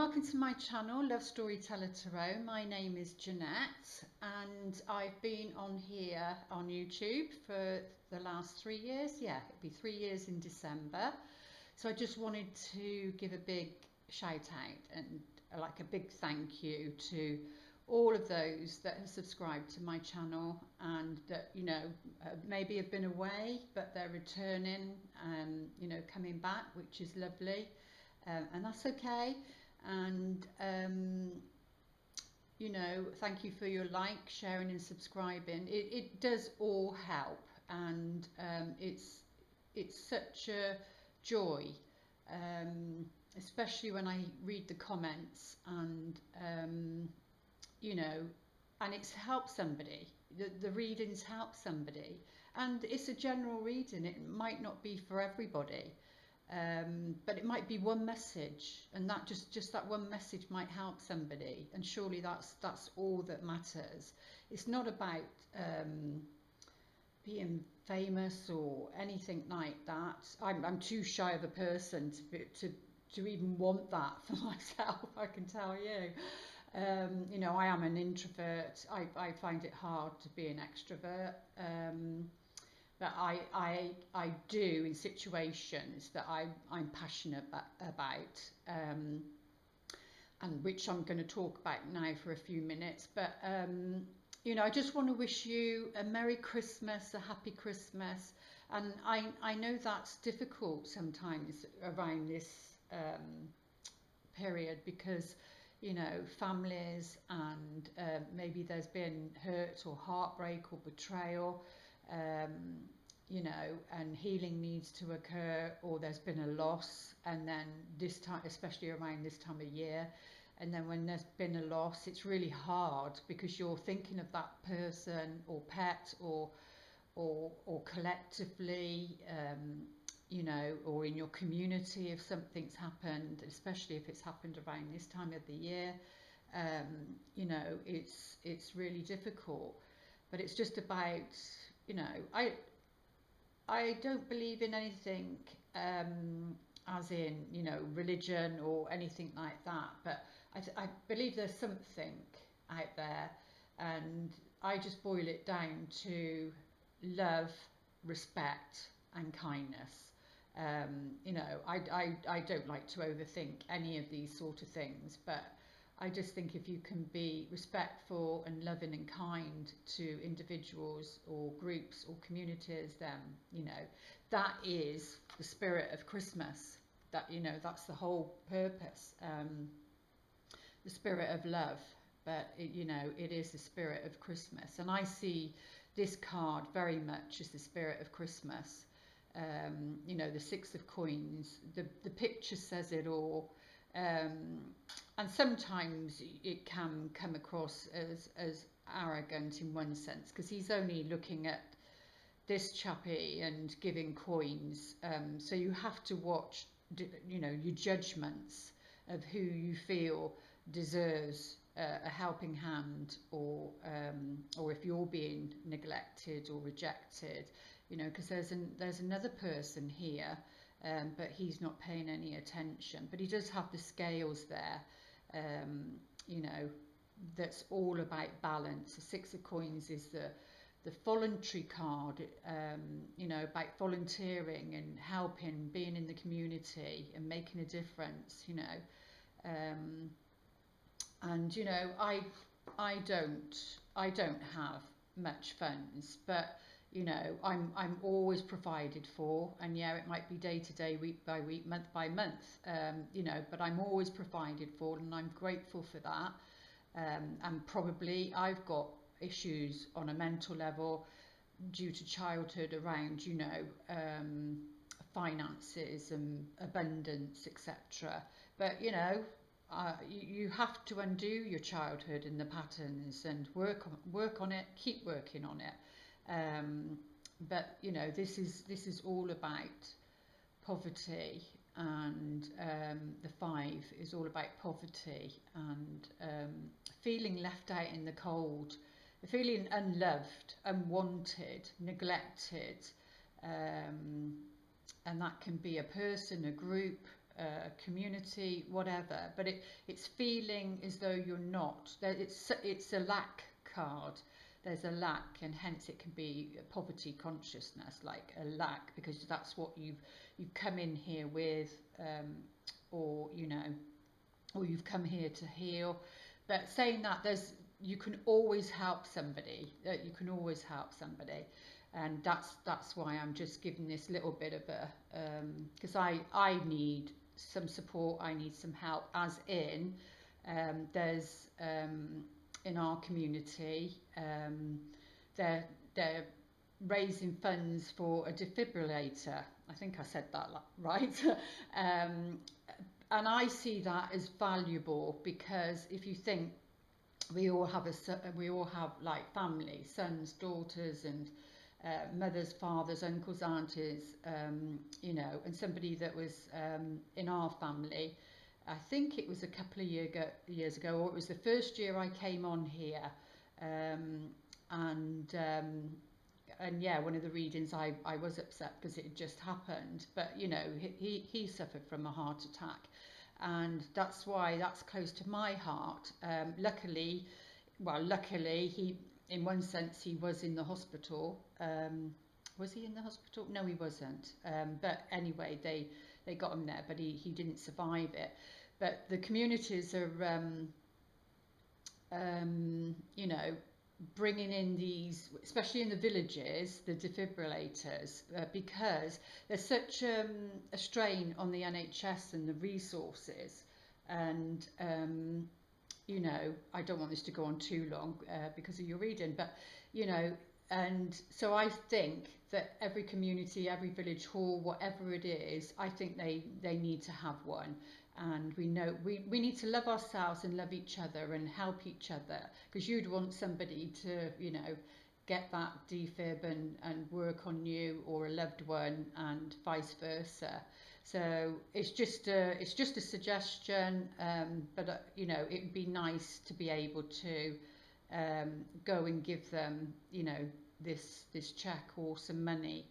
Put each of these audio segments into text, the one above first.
welcome to my channel, Love Storyteller Tarot. My name is Jeanette and I've been on here on YouTube for the last 3 years. Yeah, it'll be 3 years in December. So I just wanted to give a big shout out and like a big thank you to all of those that have subscribed to my channel and that, maybe have been away, but they're returning, coming back, which is lovely. And that's okay. And thank you for your like, sharing and subscribing. It does all help, and it's such a joy, especially when I read the comments and and it's helped somebody. The readings help somebody, and it's a general reading. It might not be for everybody, but it might be one message, and that just that one message might help somebody, and surely that's all that matters. It's not about being famous or anything like that. I'm too shy of a person to even want that for myself, I can tell you. I am an introvert. I find it hard to be an extrovert. But I do in situations that I'm passionate about, and which I'm going to talk about now for a few minutes. But I just want to wish you a Merry Christmas, a Happy Christmas. And I know that's difficult sometimes around this period, because families and maybe there's been hurt or heartbreak or betrayal, and healing needs to occur, or there's been a loss. And then this time, especially around this time of year, and then when there's been a loss, it's really hard because you're thinking of that person or pet or collectively, or in your community if something's happened, especially if it's happened around this time of the year. It's really difficult. But it's just about, I don't believe in anything as in, religion or anything like that, but I believe there's something out there, and I just boil it down to love, respect and kindness. I don't like to overthink any of these sort of things, but I just think if you can be respectful and loving and kind to individuals or groups or communities, then that is the spirit of Christmas. That's the whole purpose, the spirit of love. But it is the spirit of Christmas, and I see this card very much as the spirit of Christmas. The Six of Coins, the picture says it all. And sometimes it can come across as arrogant in one sense, because he's only looking at this chappie and giving coins. So you have to watch, your judgments of who you feel deserves a helping hand, or if you're being neglected or rejected, because there's another person here, but he's not paying any attention. But he does have the scales there, that's all about balance. The Six of Coins is the voluntary card, about volunteering and helping, being in the community and making a difference, and I don't have much funds, but I'm always provided for. And yeah, it might be day to day, week by week, month by month, but I'm always provided for, and I'm grateful for that. And probably I've got issues on a mental level due to childhood around finances and abundance, etc. But you have to undo your childhood and the patterns and work on it, keep working on it. But this is all about poverty, and the Five is all about poverty and feeling left out in the cold, feeling unloved, unwanted, neglected, and that can be a person, a group, community, whatever, but it's feeling as though you're not. It's a lack card. There's a lack, and hence it can be a poverty consciousness, like a lack, because that's what you've come in here with, or you know, or you've come here to heal. But saying that, you can always help somebody. You can always help somebody, and that's why I'm just giving this little bit of a because I need some support. I need some help, as in there's in our community they're raising funds for a defibrillator. I think I said that right. And I see that as valuable, because if you think, we all have like family, sons, daughters, and mothers, fathers, uncles, aunties, you know, and somebody that was in our family, I think it was a couple of years ago, or it was the first year I came on here, and yeah, one of the readings I was upset because it had just happened, but you know, he suffered from a heart attack, and that's why that's close to my heart. Luckily, he, in one sense, he was in the hospital. Was he in the hospital? No, he wasn't. But anyway, they got him there, but he didn't survive it. But the communities are, you know, bringing in these, especially in the villages, the defibrillators, because there's such a strain on the NHS and the resources. And you know, I don't want this to go on too long because of your reading, but you know, and so I think that every community, every village hall, whatever it is, I think they need to have one. And we know we need to love ourselves and love each other and help each other, because you'd want somebody to, you know, get that defib and work on you, or a loved one, and vice versa. So it's just a suggestion, but you know, it'd be nice to be able to go and give them, you know, this check or some money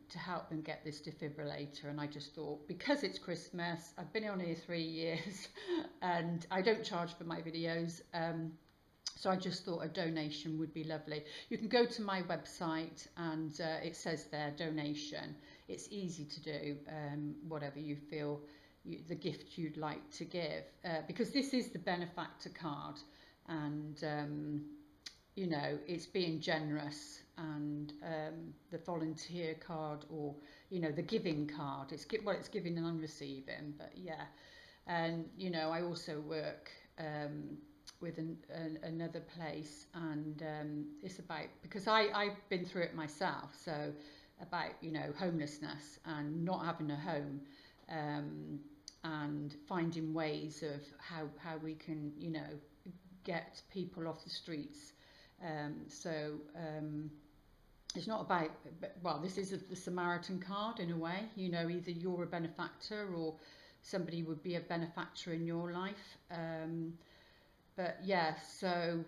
to help them get this defibrillator. And I just thought, because it's Christmas, I've been on here 3 years and I don't charge for my videos, so I just thought a donation would be lovely. You can go to my website and it says there, donation. It's easy to do, whatever you feel, the gift you'd like to give, because this is the benefactor card, and you know, it's being generous, and the volunteer card, or you know, the giving card, it's giving and receiving. But yeah, and you know, I also work with another place, and it's about, because I've been through it myself, so about, you know, homelessness and not having a home, and finding ways of how we can, you know, get people off the streets. So it's not about, well, this is the Samaritan card in a way, you know, either you're a benefactor or somebody would be a benefactor in your life. But yeah, so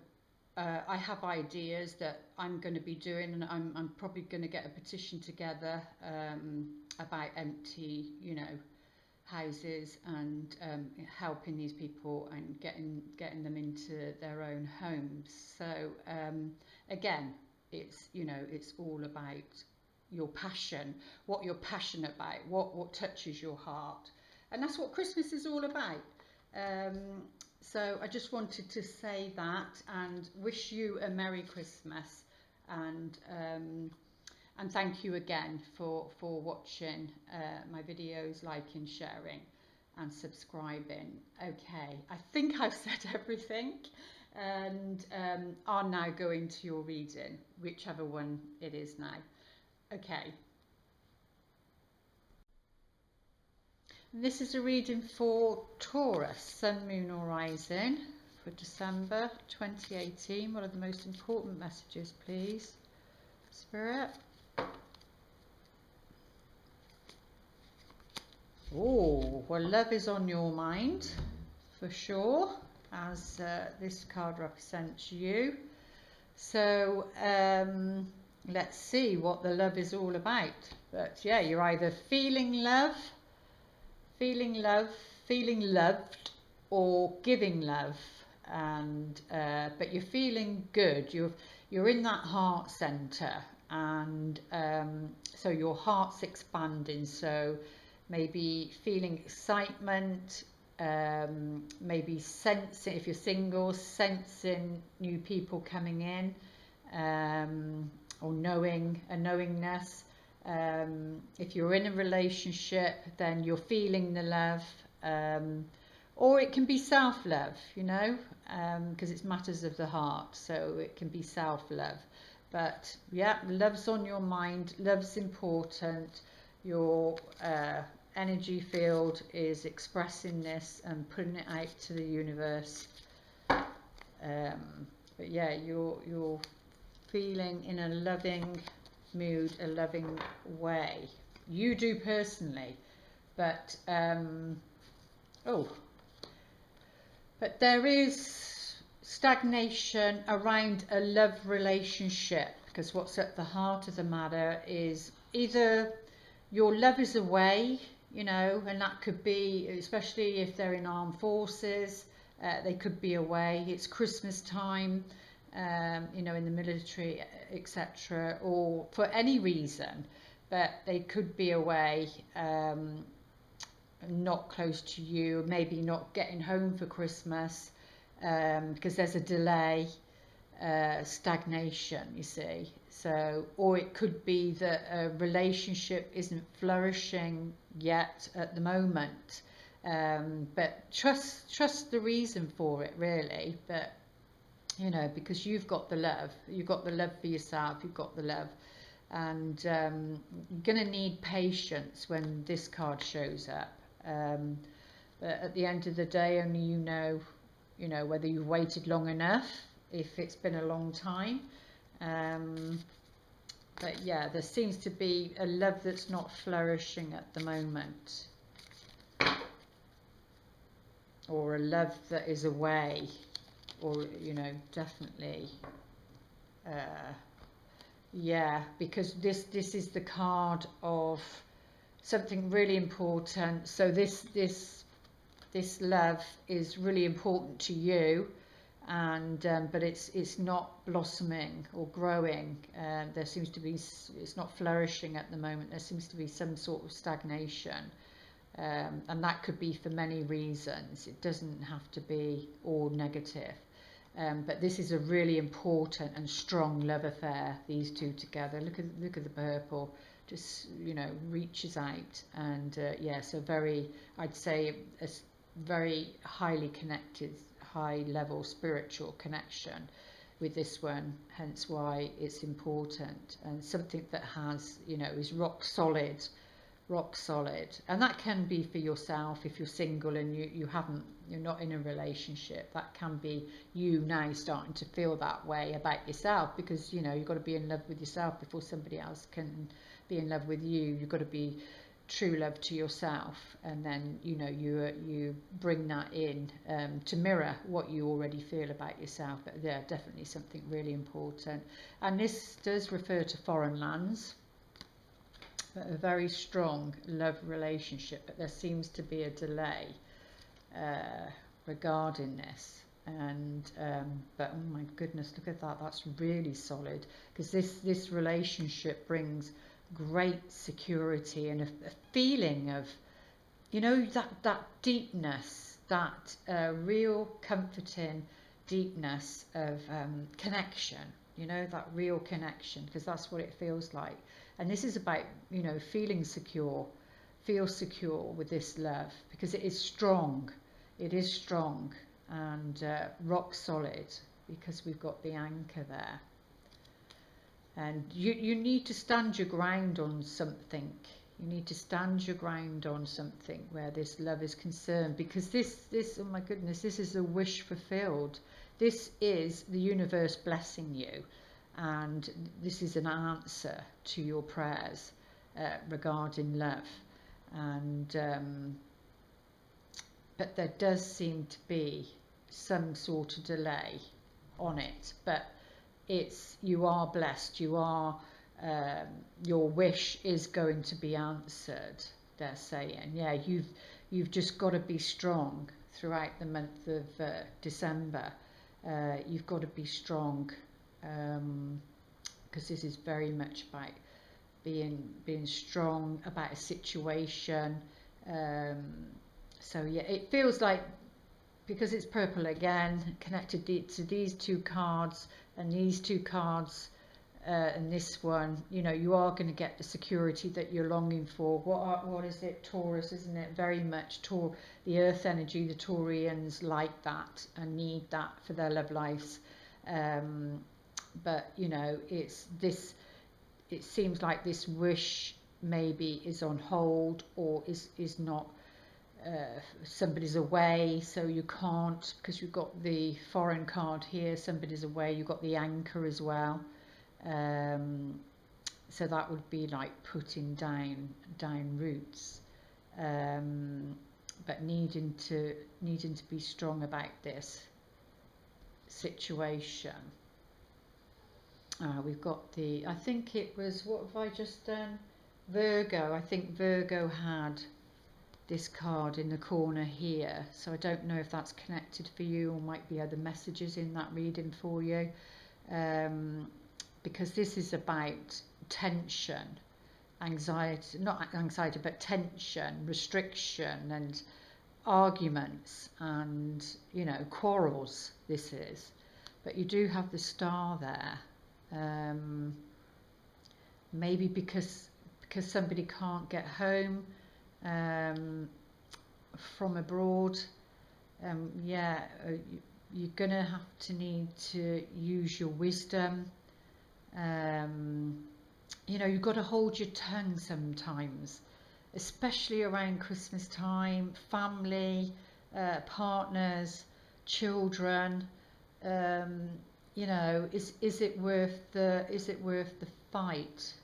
I have ideas that I'm going to be doing, and I'm probably going to get a petition together about empty, you know, houses, and helping these people and getting them into their own homes. So again, it's, you know, it's all about your passion, what you're passionate about, what touches your heart, and that's what Christmas is all about. So I just wanted to say that and wish you a Merry Christmas, and thank you again for watching my videos, liking, sharing and subscribing. Okay, I think I've said everything, and I'll now go into your reading, whichever one it is now. Okay. This is a reading for Taurus, Sun, Moon or Rising, for December 2018. What are the most important messages, please, Spirit? Oh, well, love is on your mind, for sure, as this card represents you. So let's see what the love is all about. But yeah, you're either feeling love, feeling love, feeling loved, or giving love, and but you're feeling good. You're in that heart center, and so your heart's expanding. So maybe feeling excitement, maybe sensing, if you're single, sensing new people coming in, or knowingness. If you're in a relationship, then you're feeling the love, or it can be self-love, you know, because it's matters of the heart, so it can be self-love. But yeah, love's on your mind, love's important. Your energy field is expressing this and putting it out to the universe. But yeah, you're feeling in a loving mood, a loving way. You do personally, but but there is stagnation around a love relationship, because what's at the heart of the matter is either your love is away, you know, and that could be, especially if they're in armed forces, they could be away. It's Christmas time, you know, in the military, etc., or for any reason, but they could be away, not close to you, maybe not getting home for Christmas, because there's a delay, stagnation, you see. So, or it could be that a relationship isn't flourishing yet at the moment, but trust the reason for it, really. But you know, because you've got the love for yourself, you've got the love, and you're gonna need patience when this card shows up. But at the end of the day, only you know whether you've waited long enough, if it's been a long time. But yeah, there seems to be a love that's not flourishing at the moment, or a love that is away, or you know, definitely yeah, because this is the card of something really important. So this love is really important to you, and but it's not blossoming or growing. There seems to be, it's not flourishing at the moment. There seems to be some sort of stagnation, and that could be for many reasons. It doesn't have to be all negative. But this is a really important and strong love affair, these two together. Look at the purple, just, you know, reaches out, and yeah, so very, I'd say a very highly connected, high level spiritual connection with this one, hence why it's important, and something that has, you know, is rock solid, and that can be for yourself if you're single and you're not in a relationship. That can be you now starting to feel that way about yourself, because you know, you've got to be in love with yourself before somebody else can be in love with you. You've got to be true love to yourself, and then you know, you bring that in to mirror what you already feel about yourself. But yeah, definitely something really important, and this does refer to foreign lands. A very strong love relationship, but there seems to be a delay regarding this. And but oh my goodness, look at that, that's really solid, because this relationship brings great security and a feeling of, you know, that deepness, that real comforting deepness of connection, you know, that real connection, because that's what it feels like. And this is about, you know, feeling secure, feel secure with this love, because it is strong, and rock solid, because we've got the anchor there. And you need to stand your ground on something. You need to stand your ground on something where this love is concerned, because this oh my goodness, this is a wish fulfilled. This is the universe blessing you, and this is an answer to your prayers regarding love. And but there does seem to be some sort of delay on it, but you are blessed. You are your wish is going to be answered. they're saying. Yeah, you've just got to be strong throughout the month of December. You've got to be strong, because this is very much about being strong about a situation. So yeah, it feels like, because it's purple again, connected to these two cards and these two cards, and this one, you know, you are going to get the security that you're longing for. What is it? Taurus, isn't it? Very much the earth energy. The Taurians like that and need that for their love lives. But you know, it's this. It seems like this wish maybe is on hold, or is not. Somebody's away, so you can't, because you've got the foreign card here. Somebody's away. You've got the anchor as well. So that would be like putting down roots, but needing to be strong about this situation. We've got I think it was, what have I just done? Virgo. I think Virgo had this card in the corner here, so I don't know if that's connected for you, or might be other messages in that reading for you. Because this is about tension, anxiety, not anxiety, but tension, restriction, and arguments, and, you know, quarrels. This is, but you do have the star there. Maybe because somebody can't get home from abroad. Yeah, you're gonna have to need to use your wisdom. You know, you've got to hold your tongue sometimes, especially around Christmas time. Family, partners, children. You know, is it worth the fight?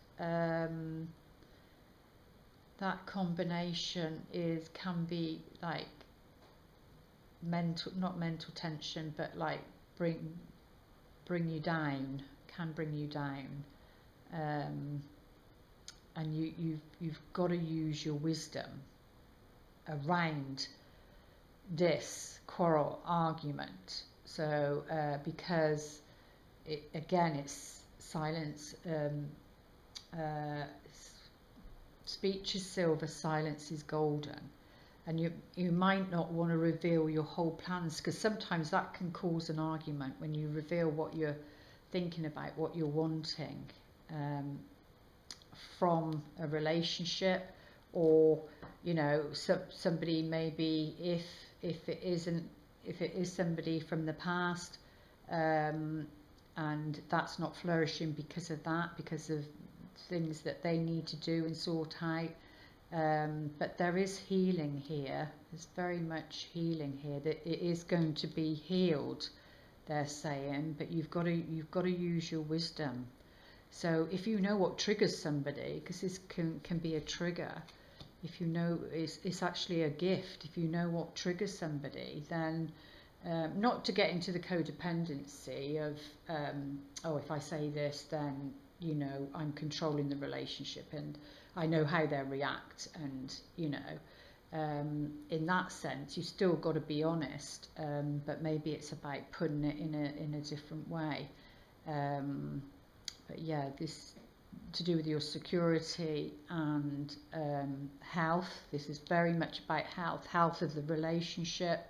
That combination can be like not mental tension, but like bring you down. Can bring you down, and you've got to use your wisdom around this quarrel, argument. So because it's silence. Speech is silver, silence is golden, and you might not want to reveal your whole plans, because sometimes that can cause an argument when you reveal what you're thinking about, what you're wanting from a relationship, or, you know, somebody, maybe if it is somebody from the past, and that's not flourishing because of that, because of things that they need to do and sort out. But there is healing here. There's very much healing here, that it is going to be healed, they're saying, but you've got to use your wisdom. So if you know what triggers somebody, because this can be a trigger, if you know it's actually a gift, if you know what triggers somebody, then not to get into the codependency of oh, if I say this, then, you know, I'm controlling the relationship and I know how they'll react, and, you know, in that sense you still got to be honest, but maybe it's about putting it in a different way. But yeah, this to do with your security and health. This is very much about health of the relationship.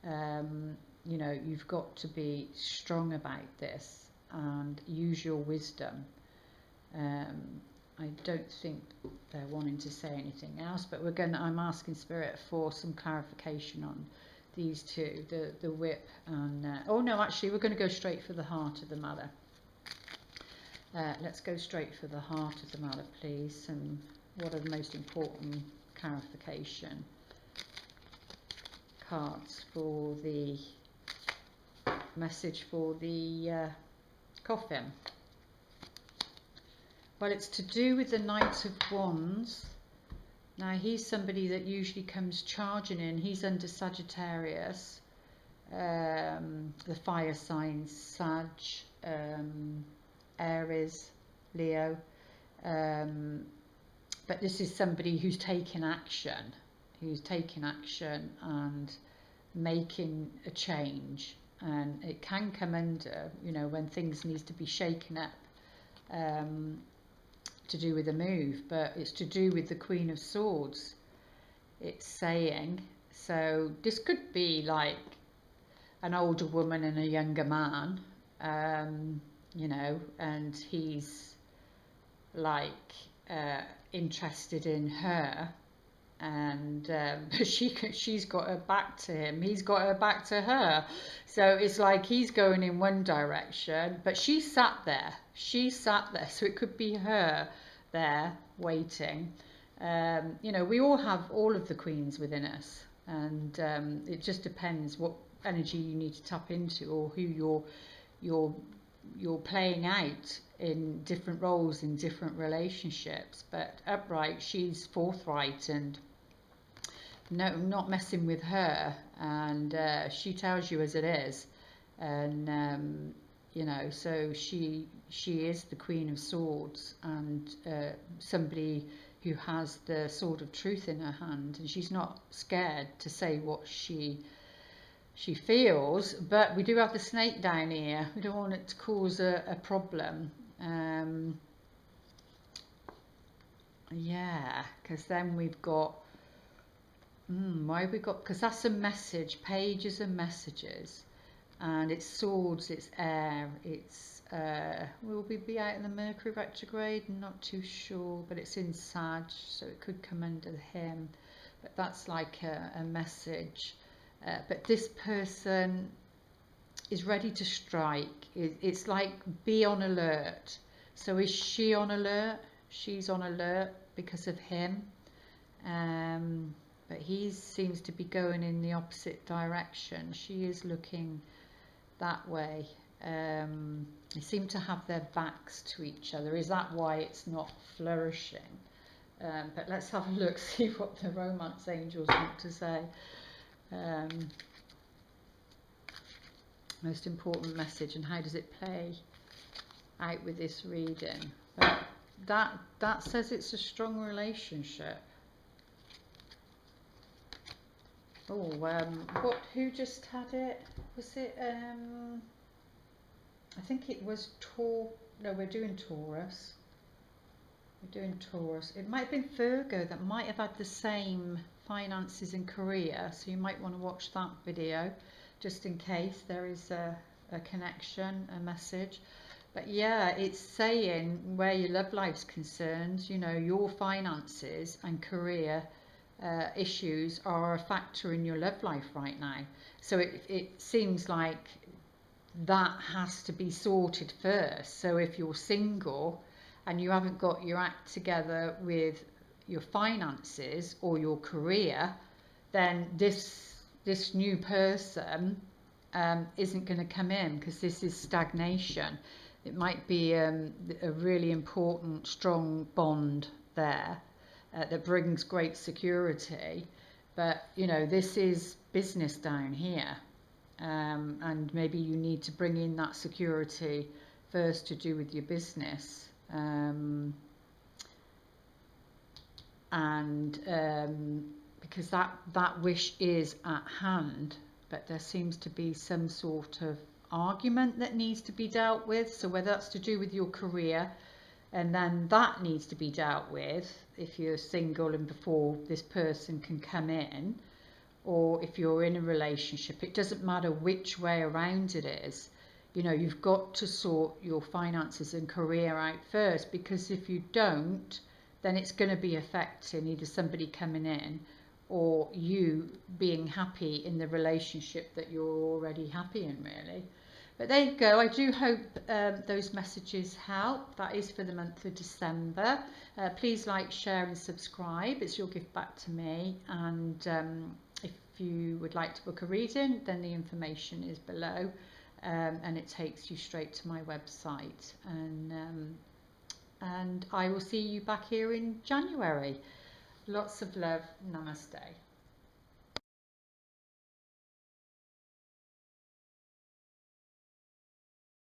You know, you've got to be strong about this and use your wisdom. I don't think they're wanting to say anything else, but I'm asking Spirit for some clarification on these two, the whip and oh no, actually we're going to go straight for the heart of the matter. Let's go straight for the heart of the matter, please. And what are the most important clarification cards for the message for the coffin? Well, it's to do with the Knight of Wands. Now, he's somebody that usually comes charging in. He's under Sagittarius, the fire signs, Sag, Aries, Leo. but this is somebody who's taking action, and making a change. And it can come under, you know, when things need to be shaken up, to do with a move, but it's to do with the Queen of Swords, it's saying. So this could be like an older woman and a younger man, you know, and he's like interested in her, and she's got her back to him, he's got her back to her. So it's like he's going in one direction, but she sat there, so it could be her there waiting. You know, we all have all of the queens within us, and it just depends what energy you need to tap into, or who you're playing out in different roles in different relationships. But upright, she's forthright and no, not messing with her, and she tells you as it is. And you know, so she is the Queen of Swords, and somebody who has the sword of truth in her hand, and she's not scared to say what she feels. But we do have the snake down here. We don't want it to cause a problem. Yeah, because then we've got why have we got, because that's a message, pages and messages, and it's swords, it's air, it's will we be out in the Mercury retrograde? Not too sure, but it's in Sag, so it could come under him. But that's like a message. But this person is ready to strike. It's like, be on alert. So is she on alert? She's on alert because of him. But he seems to be going in the opposite direction. She is looking that way. They seem to have their backs to each other. Is that why it's not flourishing? But let's have a look, see what the romance angels want to say. Most important message, and how does it play out with this reading? But that says it's a strong relationship. Oh, who just had it? Was it I think it was no, we're doing Taurus. It might have been Virgo that might have had the same finances and career, so you might want to watch that video just in case there is a connection, a message. But yeah, it's saying where your love life's concerned, you know, your finances and career issues are a factor in your love life right now. So it seems like that has to be sorted first. So if you're single and you haven't got your act together with your finances or your career, then this new person isn't going to come in, because this is stagnation. It might be a really important, strong bond there that brings great security. But, you know, this is business down here. And maybe you need to bring in that security first to do with your business. Because that wish is at hand, but there seems to be some sort of argument that needs to be dealt with. So whether that's to do with your career, and then that needs to be dealt with if you're single and before this person can come in, or if you're in a relationship, it doesn't matter which way around it is. You know, you've got to sort your finances and career out first, because if you don't, then it's going to be affecting either somebody coming in or you being happy in the relationship that you're already happy in, really. But there you go. I do hope those messages help. That is for the month of December. Please like, share and subscribe. It's your gift back to me. And if you would like to book a reading, then the information is below, and it takes you straight to my website. And I will see you back here in January. Lots of love. Namaste.